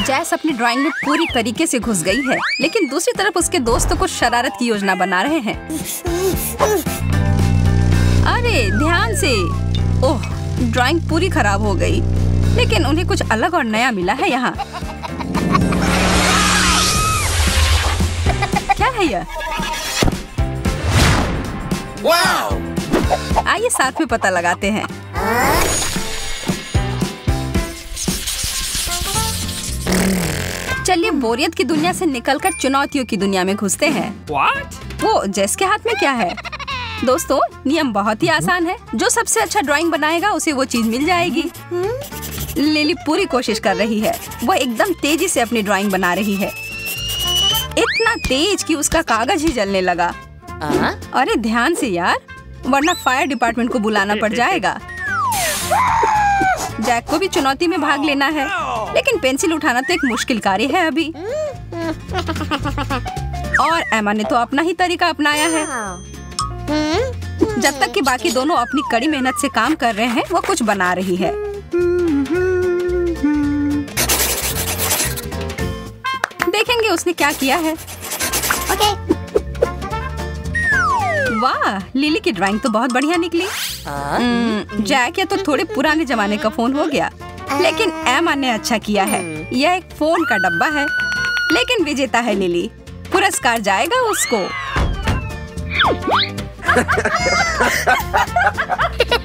जैस अपनी ड्राइंग में पूरी तरीके से घुस गई है, लेकिन दूसरी तरफ उसके दोस्तों को शरारत की योजना बना रहे हैं। अरे ध्यान से। ओह, ड्राइंग पूरी खराब हो गई, लेकिन उन्हें कुछ अलग और नया मिला है यहाँ। क्या है यह? आइए साथ में पता लगाते हैं। चलिए बोरियत की दुनिया से निकलकर चुनौतियों की दुनिया में घुसते हैं। वो जेस के हाथ में क्या है? दोस्तों, नियम बहुत ही आसान है। जो सबसे अच्छा ड्राइंग बनाएगा उसे वो चीज मिल जाएगी। लिली पूरी कोशिश कर रही है। वो एकदम तेजी से अपनी ड्राइंग बना रही है, इतना तेज कि उसका कागज ही जलने लगा। अरे ध्यान से यार, वरना फायर डिपार्टमेंट को बुलाना पड़ जाएगा। जैक को भी चुनौती में भाग लेना है, लेकिन पेंसिल उठाना तो एक मुश्किल कार्य है अभी। और एमा ने तो अपना ही तरीका अपनाया है। जब तक कि बाकी दोनों अपनी कड़ी मेहनत से काम कर रहे हैं, वो कुछ बना रही है। देखेंगे उसने क्या किया है। वाह, लिली की ड्राइंग तो बहुत बढ़िया निकली। जैक या तो थोड़े पुराने जमाने का फोन हो गया, लेकिन एमा ने अच्छा किया है। यह एक फोन का डब्बा है, लेकिन विजेता है लिली। पुरस्कार जाएगा उसको।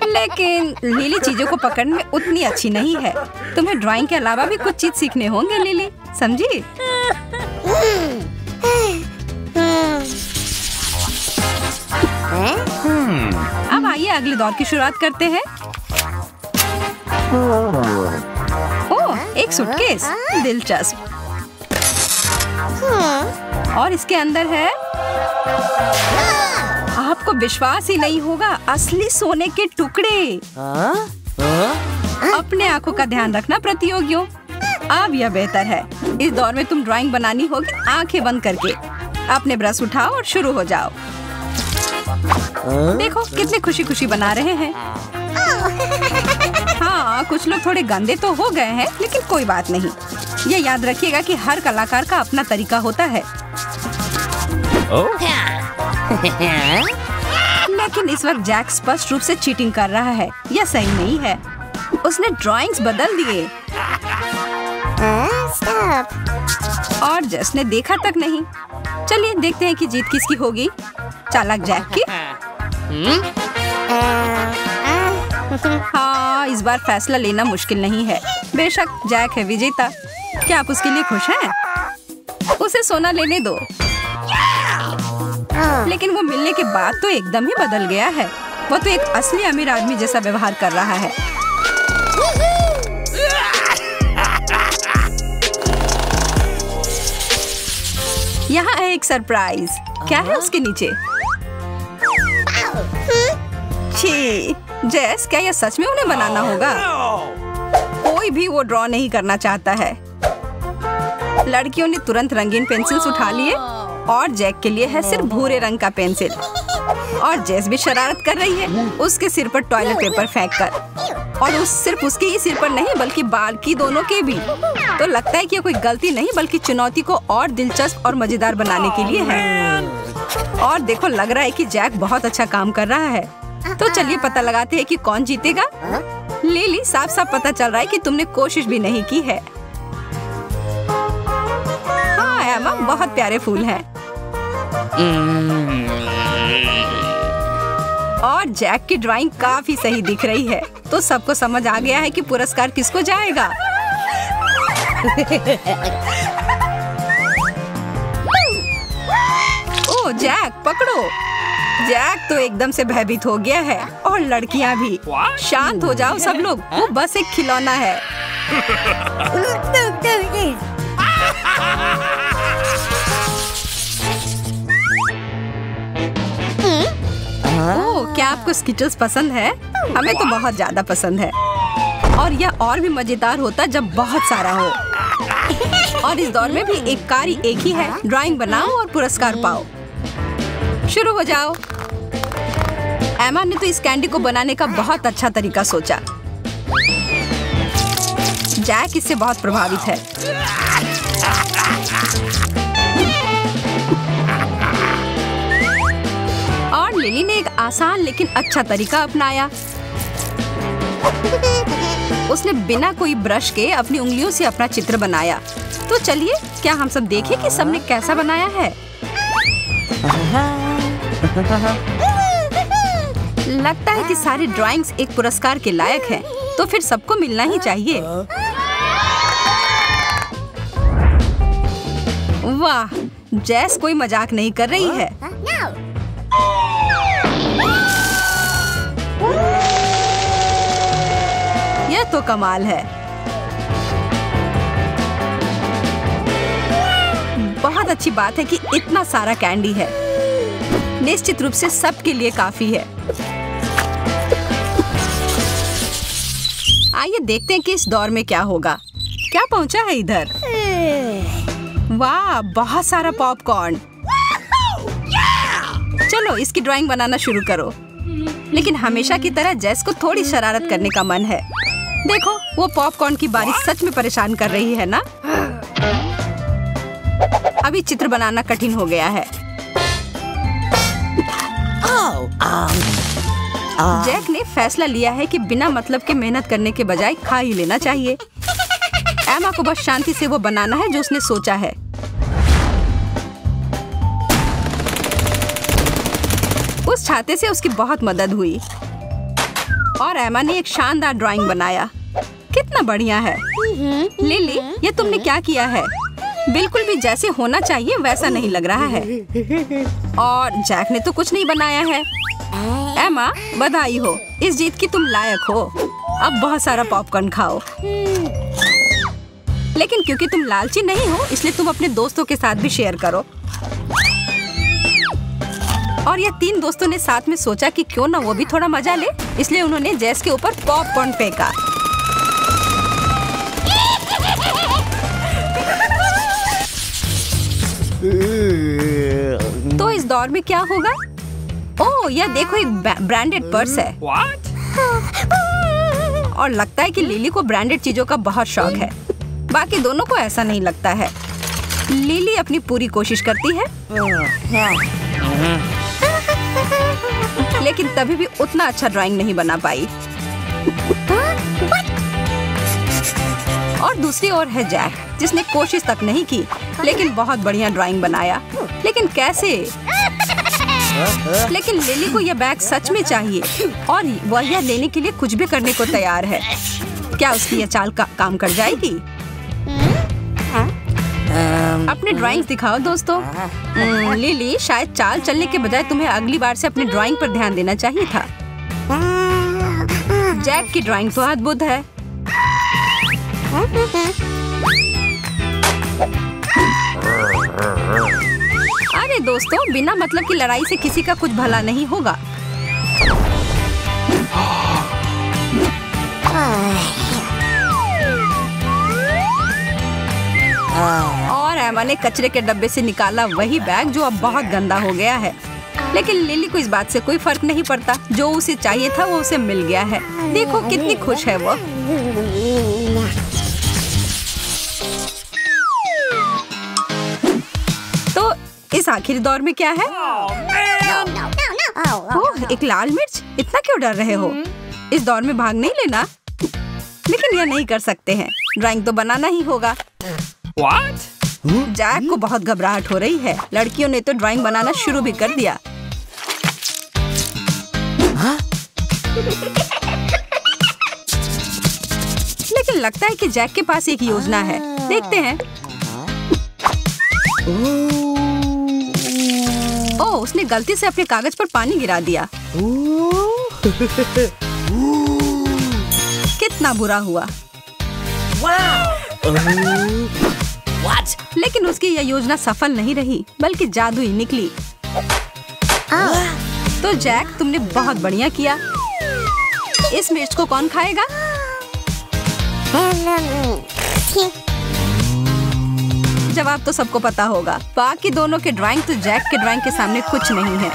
लेकिन लिली चीजों को पकड़ने में उतनी अच्छी नहीं है। तुम्हें ड्राइंग के अलावा भी कुछ चीज सीखने होंगे लिली, समझी? अब आइए अगले दौर की शुरुआत करते हैं। ओह, एक सूटकेस, दिलचस्प। और इसके अंदर है, आपको विश्वास ही नहीं होगा, असली सोने के टुकड़े। अपने आंखों का ध्यान रखना प्रतियोगियों। अब यह बेहतर है। इस दौर में तुम ड्राइंग बनानी होगी आंखें बंद करके। अपने ब्रश उठाओ और शुरू हो जाओ। देखो कितने खुशी खुशी बना रहे हैं। हाँ, कुछ लोग थोड़े गंदे तो हो गए हैं, लेकिन कोई बात नहीं। ये याद रखिएगा कि हर कलाकार का अपना तरीका होता है। लेकिन इस वक्त जैक स्पष्ट रूप से चीटिंग कर रहा है। यह सही नहीं है। उसने ड्राइंग्स बदल दिए और जेस ने देखा तक नहीं। चलिए देखते हैं कि जीत किसकी होगी। चालाक जैक की। हाँ, इस बार फैसला लेना मुश्किल नहीं है। बेशक जैक है विजेता। क्या आप उसके लिए खुश हैं? उसे सोना लेने दो। लेकिन वो मिलने के बाद तो एकदम ही बदल गया है। वो तो एक असली अमीर आदमी जैसा व्यवहार कर रहा है। यहाँ है एक सरप्राइज। क्या है उसके नीचे? छी, जेस, क्या यह सच में उन्हें बनाना होगा? कोई भी वो ड्रॉ नहीं करना चाहता है। लड़कियों ने तुरंत रंगीन पेंसिल्स उठा लिए और जैक के लिए है सिर्फ भूरे रंग का पेंसिल। और जेस भी शरारत कर रही है, उसके सिर पर टॉयलेट पेपर फेंक कर। और सिर्फ उसके ही सिर पर नहीं, बल्कि बाल की दोनों के भी। तो लगता है कि कोई गलती नहीं, बल्कि चुनौती को और दिलचस्प और मजेदार बनाने के लिए है। और देखो, लग रहा है कि जैक बहुत अच्छा काम कर रहा है। तो चलिए पता लगाते हैं कि कौन जीतेगा। लिली, साफ साफ पता चल रहा है कि तुमने कोशिश भी नहीं की है। हाँ एमा, बहुत प्यारे फूल हैं। और जैक की ड्राइंग काफी सही दिख रही है। तो सबको समझ आ गया है कि पुरस्कार किसको जाएगा। ओ जैक, पकड़ो। जैक तो एकदम से भयभीत हो गया है, और लड़कियां भी। शांत हो जाओ सब लोग, वो बस एक खिलौना है। ओह, क्या आपको स्किटल्स पसंद है? हमें तो बहुत ज्यादा पसंद है। और यह और भी मजेदार होता जब बहुत सारा हो। और इस दौर में भी एक कार्य एक ही है, ड्राइंग बनाओ और पुरस्कार पाओ। शुरू हो जाओ। एमा ने तो इस कैंडी को बनाने का बहुत अच्छा तरीका सोचा। जैक इससे बहुत प्रभावित है। और लिली ने एक आसान लेकिन अच्छा तरीका अपनाया। उसने बिना कोई ब्रश के अपनी उंगलियों से अपना चित्र बनाया। तो चलिए, क्या हम सब देखें कि सबने कैसा बनाया है। लगता है कि सारी ड्राइंग्स एक पुरस्कार के लायक हैं, तो फिर सबको मिलना ही चाहिए। वाह, जैस कोई मजाक नहीं कर रही है। यह तो कमाल है। बहुत अच्छी बात है कि इतना सारा कैंडी है। निश्चित रूप से सबके लिए काफी है। आइए देखते हैं कि इस दौर में क्या होगा। क्या पहुंचा है इधर? वाह, बहुत सारा पॉपकॉर्न। चलो इसकी ड्राइंग बनाना शुरू करो। लेकिन हमेशा की तरह जैस को थोड़ी शरारत करने का मन है। देखो, वो पॉपकॉर्न की बारिश सच में परेशान कर रही है ना? अभी चित्र बनाना कठिन हो गया है। जैक ने फैसला लिया है कि बिना मतलब के मेहनत करने के बजाय खा ही लेना चाहिए। एमा को बस शांति से वो बनाना है जो उसने सोचा है। उस छाते से उसकी बहुत मदद हुई और एमा ने एक शानदार ड्राइंग बनाया। कितना बढ़िया है। लिली, ये तुमने क्या किया है? बिल्कुल भी जैसे होना चाहिए वैसा नहीं लग रहा है। और जैक ने तो कुछ नहीं बनाया है। एमा, बधाई हो, इस जीत की तुम लायक हो। अब बहुत सारा पॉपकॉर्न खाओ। लेकिन क्योंकि तुम लालची नहीं हो, इसलिए तुम अपने दोस्तों के साथ भी शेयर करो। और ये 3 दोस्तों ने साथ में सोचा कि क्यों ना वो भी थोड़ा मजा ले, इसलिए उन्होंने जैस के ऊपर पॉपकॉर्न फेंका। तो इस दौर में क्या होगा? ओह, यह देखो, एक ब्रांडेड पर्स है। और लगता है कि लिली को ब्रांडेड चीजों का बहुत शौक है। बाकी दोनों को ऐसा नहीं लगता है। लिली अपनी पूरी कोशिश करती है, लेकिन तभी भी उतना अच्छा ड्राइंग नहीं बना पाई। और दूसरी ओर है जैक, जिसने कोशिश तक नहीं की, लेकिन बहुत बढ़िया ड्राइंग बनाया। लेकिन कैसे? लेकिन लिली को यह बैग सच में चाहिए और वह यह लेने के लिए कुछ भी करने को तैयार है। क्या उसकी यह चाल काम कर जाएगी? अपने ड्राइंग्स दिखाओ दोस्तों। लिली, शायद चाल चलने के बजाय तुम्हें अगली बार से अपनी ड्राइंग पर ध्यान देना चाहिए था। जैक की ड्राइंग तो अद्भुत है। अरे दोस्तों, बिना मतलब की लड़ाई से किसी का कुछ भला नहीं होगा। और एमा ने कचरे के डब्बे से निकाला वही बैग जो अब बहुत गंदा हो गया है। लेकिन लिली को इस बात से कोई फर्क नहीं पड़ता। जो उसे चाहिए था वो उसे मिल गया है। देखो कितनी खुश है वो। तो इस आखिरी दौर में क्या है? ओह, एक लाल मिर्च। इतना क्यों डर रहे हो? इस दौर में भाग नहीं लेना। लेकिन यह नहीं कर सकते हैं। ड्राइंग तो बनाना ही होगा। जैक को बहुत घबराहट हो रही है। लड़कियों ने तो ड्राइंग बनाना शुरू भी कर दिया। लेकिन लगता है कि जैक के पास एक योजना है। देखते हैं। ओह, उसने गलती से अपने कागज पर पानी गिरा दिया। कितना बुरा हुआ। लेकिन उसकी यह योजना सफल नहीं रही, बल्कि जादुई निकली। तो जैक, तुमने बहुत बढ़िया किया। इस मिर्च को कौन खाएगा? जवाब तो सबको पता होगा। बाकी दोनों के ड्राइंग तो जैक के ड्राइंग के सामने कुछ नहीं है।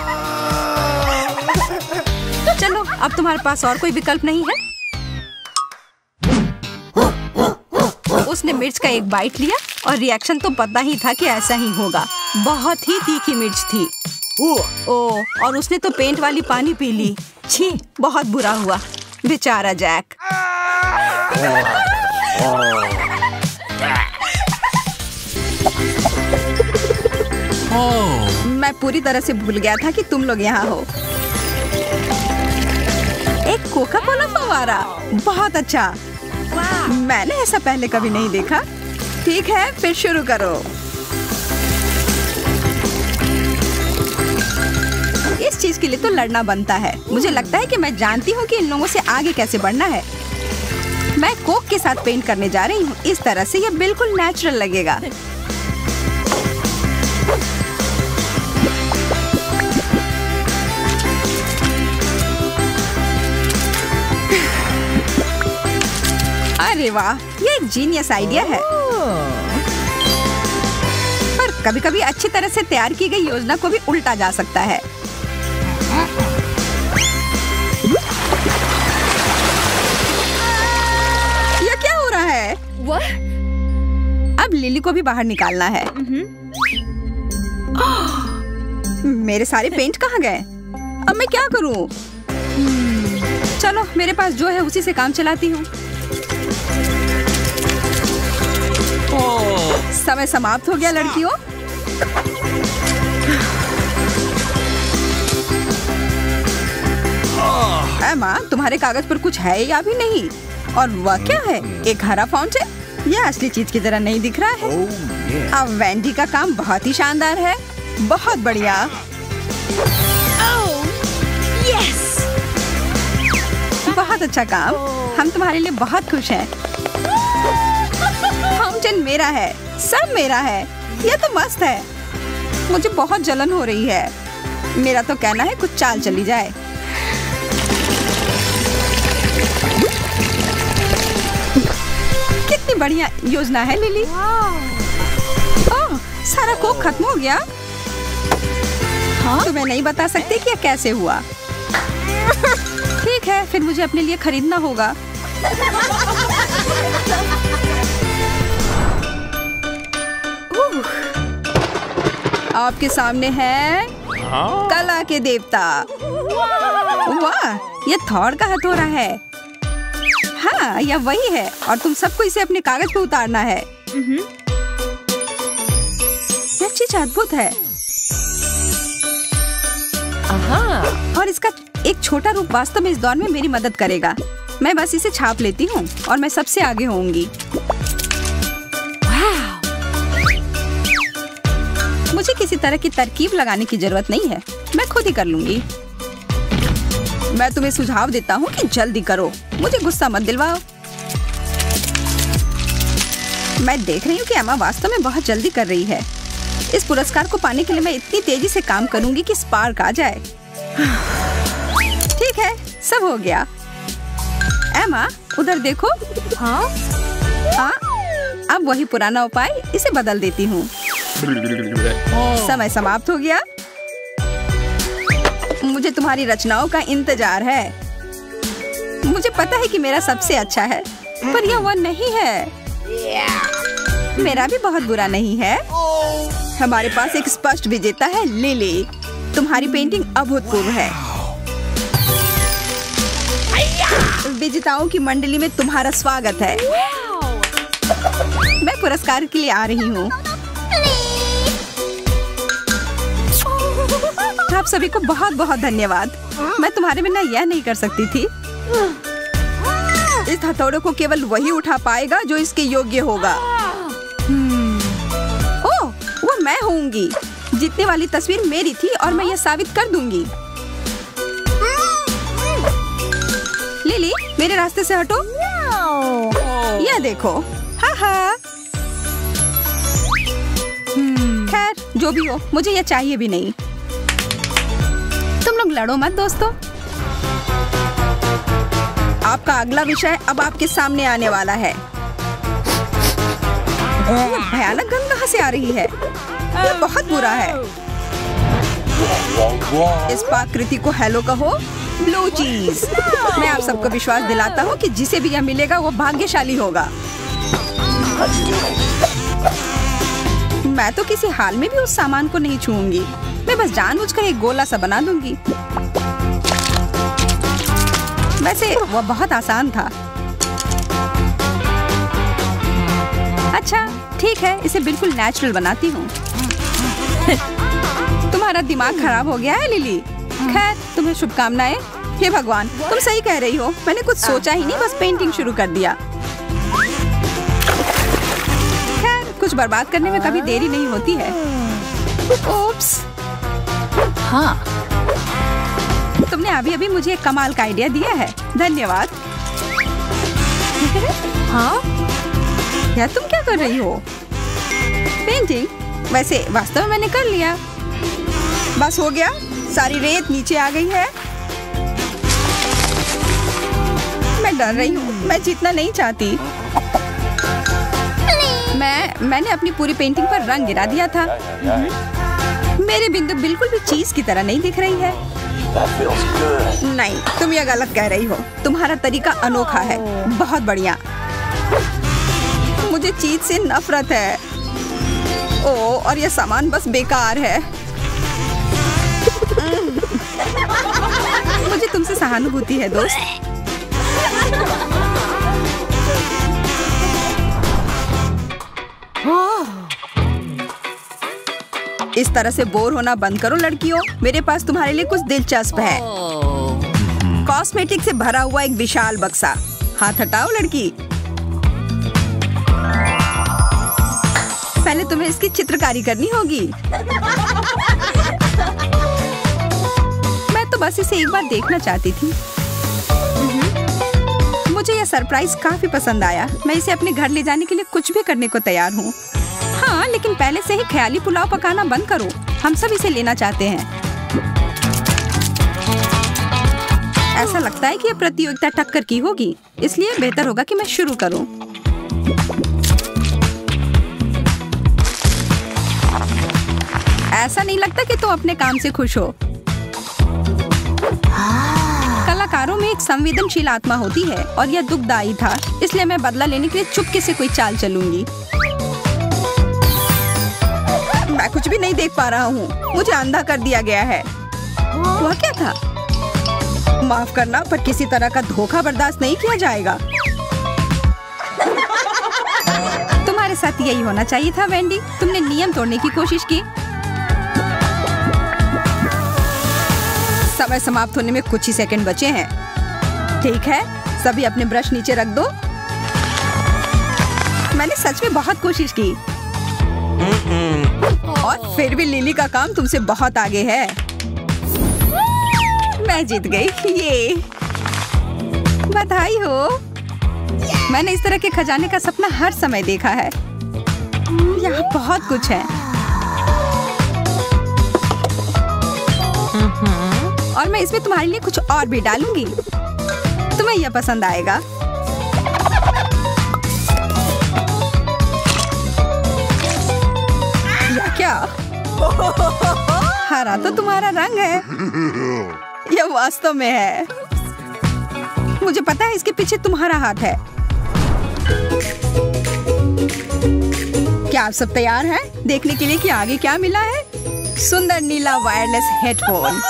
चलो, अब तुम्हारे पास और कोई विकल्प नहीं है। उसने मिर्च का एक बाइट लिया और रिएक्शन तो पता ही था कि ऐसा ही होगा। बहुत ही तीखी मिर्च थी। ओह, और उसने तो पेंट वाली पानी पी ली। छी, बहुत बुरा हुआ, बेचारा जैक। मैं पूरी तरह से भूल गया था कि तुम लोग यहाँ हो। एक कोका कोला फव्वारा, बहुत अच्छा। मैंने ऐसा पहले कभी नहीं देखा। ठीक है, फिर शुरू करो। इस चीज के लिए तो लड़ना बनता है। मुझे लगता है कि मैं जानती हूँ कि इन लोगों से आगे कैसे बढ़ना है। मैं कोक के साथ पेंट करने जा रही हूँ। इस तरह से यह बिल्कुल नेचुरल लगेगा। अरे वाह, ये एक जीनियस आइडिया है। पर कभी-कभी अच्छी तरह से तैयार की गई योजना को भी उल्टा जा सकता है। ये क्या हो रहा है? अब लिली को भी बाहर निकालना है। मेरे सारे पेंट कहाँ गए? अब मैं क्या करूं? चलो, मेरे पास जो है उसी से काम चलाती हूँ। समय समाप्त हो गया लड़कियों। एमा, तुम्हारे कागज पर कुछ है या भी नहीं? और वह क्या है? एक हरा फाउंटेन? यह असली चीज की तरह नहीं दिख रहा है। अब वेंडी का काम बहुत ही शानदार है। बहुत बढ़िया। बहुत अच्छा काम। हम तुम्हारे लिए बहुत खुश हैं। फाउंटेन मेरा है, सब मेरा है। यह तो मस्त है। मुझे बहुत जलन हो रही है। मेरा तो कहना है कुछ चाल चली जाए। कितनी बढ़िया योजना है लिली। ओह, सारा कोक खत्म हो गया। तुम्हें नहीं बता सकते कि यह कैसे हुआ। ठीक है, फिर मुझे अपने लिए खरीदना होगा। आपके सामने है कला के देवता। वाह, ये थॉर का हथौड़ा है। हाँ, यह वही है और तुम सबको इसे अपने कागज पे उतारना है। यह चीज अद्भुत है। और इसका एक छोटा रूप वास्तव में इस दौर में मेरी मदद करेगा। मैं बस इसे छाप लेती हूँ और मैं सबसे आगे होंगी। मुझे किसी तरह की तरकीब लगाने की जरूरत नहीं है। मैं खुद ही कर लूंगी। मैं तुम्हें सुझाव देता हूँ कि जल्दी करो। मुझे गुस्सा मत दिलवाओ। मैं देख रही हूँ कि एमा वास्तव में बहुत जल्दी कर रही है। इस पुरस्कार को पाने के लिए मैं इतनी तेजी से काम करूंगी कि स्पार्क आ जाए। ठीक है, सब हो गया। एमा, उधर देखो। हाँ, अब वही पुराना उपाय, इसे बदल देती हूँ। समय समाप्त हो गया। मुझे तुम्हारी रचनाओं का इंतजार है। मुझे पता है कि मेरा सबसे अच्छा है, पर यह वो नहीं है। मेरा भी बहुत बुरा नहीं है। हमारे पास एक स्पष्ट विजेता है, लिली। तुम्हारी पेंटिंग अभूतपूर्व है। विजेताओं की मंडली में तुम्हारा स्वागत है। मैं पुरस्कार के लिए आ रही हूँ। आप सभी को बहुत बहुत धन्यवाद। मैं तुम्हारे बिना यह नहीं कर सकती थी। इस हथौड़े को केवल वही उठा पाएगा जो इसके योग्य होगा। ओह, वो मैं होंगी। जीतने वाली तस्वीर मेरी थी और मैं यह साबित कर दूंगी। लिली, मेरे रास्ते से हटो। यह देखो। हाँ हाँ। खैर, जो भी हो, मुझे यह चाहिए भी नहीं। तुम लोग लड़ो मत दोस्तों। आपका अगला विषय अब आपके सामने आने वाला है। यह भयानक गंध कहाँ से आ रही है? यह बहुत बुरा है। इस पाकृति को हेलो कहो, ब्लू चीज। मैं आप सबको विश्वास दिलाता हूँ कि जिसे भी यह मिलेगा वो भाग्यशाली होगा। मैं तो किसी हाल में भी उस सामान को नहीं छूऊंगी। मैं बस जानबूझकर एक गोला सा बना दूंगी। वैसे वह बहुत आसान था। अच्छा ठीक है, इसे बिल्कुल नेचुरल बनाती हूँ। तुम्हारा दिमाग खराब हो गया है लिली। खैर, तुम्हें शुभकामनाएं। हे भगवान, तुम सही कह रही हो। मैंने कुछ सोचा ही नहीं, बस पेंटिंग शुरू कर दिया। खैर, कुछ बर्बाद करने में कभी देरी नहीं होती है। ओप्स। हाँ, तुमने अभी अभी मुझे एक कमाल का आइडिया दिया है। धन्यवाद। हाँ, यार तुम क्या कर रही हो? पेंटिंग? वैसे वास्तव में मैंने कर लिया। बस हो गया, सारी रेत नीचे आ गई है। मैं डर रही हूँ, मैं जीतना नहीं चाहती। मैंने अपनी पूरी पेंटिंग पर रंग गिरा दिया था। मेरे बिंदु बिल्कुल भी चीज की तरह नहीं दिख रही है। नहीं, तुम ये गलत कह रही हो। तुम्हारा तरीका अनोखा है। बहुत बढ़िया। मुझे चीज से नफरत है। ओह, और यह सामान बस बेकार है। मुझे तुमसे सहानुभूति है दोस्त। इस तरह से बोर होना बंद करो लड़कियों। मेरे पास तुम्हारे लिए कुछ दिलचस्प है। कॉस्मेटिक से भरा हुआ एक विशाल बक्सा। हाथ हटाओ लड़की। पहले तुम्हें इसकी चित्रकारी करनी होगी। मैं तो बस इसे एक बार देखना चाहती थी। मुझे यह सरप्राइज काफी पसंद आया। मैं इसे अपने घर ले जाने के लिए कुछ भी करने को तैयार हूँ। हाँ, लेकिन पहले से ही ख्याली पुलाव पकाना बंद करो। हम सब इसे लेना चाहते हैं। ऐसा लगता है कि यह प्रतियोगिता टक्कर की होगी, इसलिए बेहतर होगा कि मैं शुरू करूं। ऐसा नहीं लगता कि तुम अपने काम से खुश हो। कलाकारों में एक संवेदनशील आत्मा होती है और यह दुखदायी था, इसलिए मैं बदला लेने के लिए चुपके से कोई चाल चलूंगी। मैं कुछ भी नहीं देख पा रहा हूँ। मुझे अंधा कर दिया गया है। वह क्या था? माफ करना, पर किसी तरह का धोखा बर्दाश्त नहीं किया जाएगा। तुम्हारे साथ यही होना चाहिए था वेंडी। तुमने नियम तोड़ने की कोशिश की। समय समाप्त होने में कुछ ही सेकंड बचे हैं। ठीक है, सभी अपने ब्रश नीचे रख दो। मैंने सच में बहुत कोशिश की और फिर भी लिली का काम तुमसे बहुत आगे है। मैं जीत गई। ये बधाई हो। मैंने इस तरह के खजाने का सपना हर समय देखा है। यहाँ बहुत कुछ है। और मैं इसमें तुम्हारे लिए कुछ और भी डालूंगी। तुम्हें यह पसंद आएगा। या क्या? हरा तो तुम्हारा रंग है। यह वास्तव में है। मुझे पता है इसके पीछे तुम्हारा हाथ है। क्या आप सब तैयार हैं देखने के लिए कि आगे क्या मिला है? सुंदर नीला वायरलेस हेडफोन।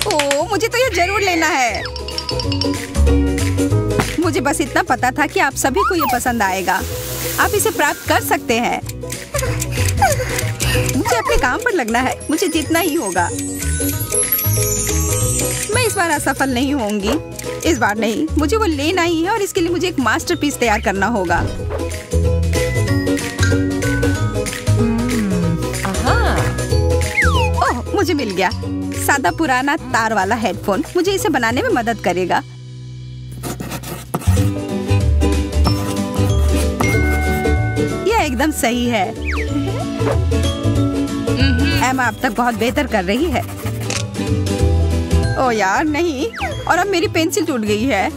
ओह, मुझे तो ये जरूर लेना है। मुझे बस इतना पता था कि आप सभी को ये पसंद आएगा। आप इसे प्राप्त कर सकते हैं। मुझे अपने काम पर लगना है। मुझे जीतना ही होगा। मैं इस बार असफल नहीं होंगी। इस बार नहीं, मुझे वो लेना ही है और इसके लिए मुझे एक मास्टरपीस तैयार करना होगा। ओह, मुझे मिल गया। सादा पुराना तार वाला हेडफोन मुझे इसे बनाने में मदद करेगा। यह एकदम सही है। एमा अब तक बहुत बेहतर कर रही है। ओ यार नहीं, और अब मेरी पेंसिल टूट गई है।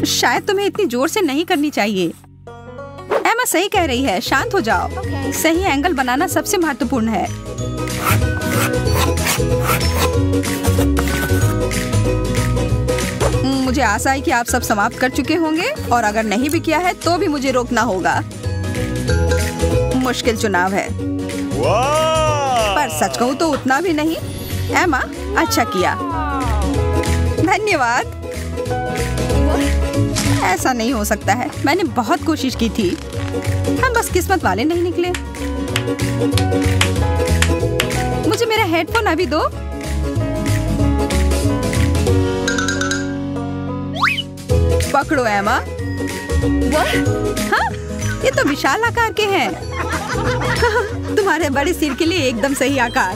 शायद तुम्हें इतनी जोर से नहीं करनी चाहिए। एमा सही कह रही है, शांत हो जाओ। सही एंगल बनाना सबसे महत्वपूर्ण है। मुझे आशा है कि आप सब समाप्त कर चुके होंगे और अगर नहीं भी किया है तो भी मुझे रोकना होगा। मुश्किल चुनाव है, पर सच कहूँ तो उतना भी नहीं। एमा, अच्छा किया, धन्यवाद। ऐसा नहीं हो सकता है, मैंने बहुत कोशिश की थी। हम बस किस्मत वाले नहीं निकले। मुझे मेरा हेडफोन अभी दो। पकड़ो एमा। हाँ, ये तो विशाल आकार के हैं। तुम्हारे बड़े सिर के लिए एकदम सही आकार।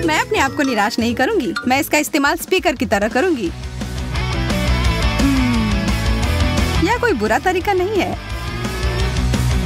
मैं अपने आप को निराश नहीं करूंगी। मैं इसका इस्तेमाल स्पीकर की तरह करूंगी। यह कोई बुरा तरीका नहीं है।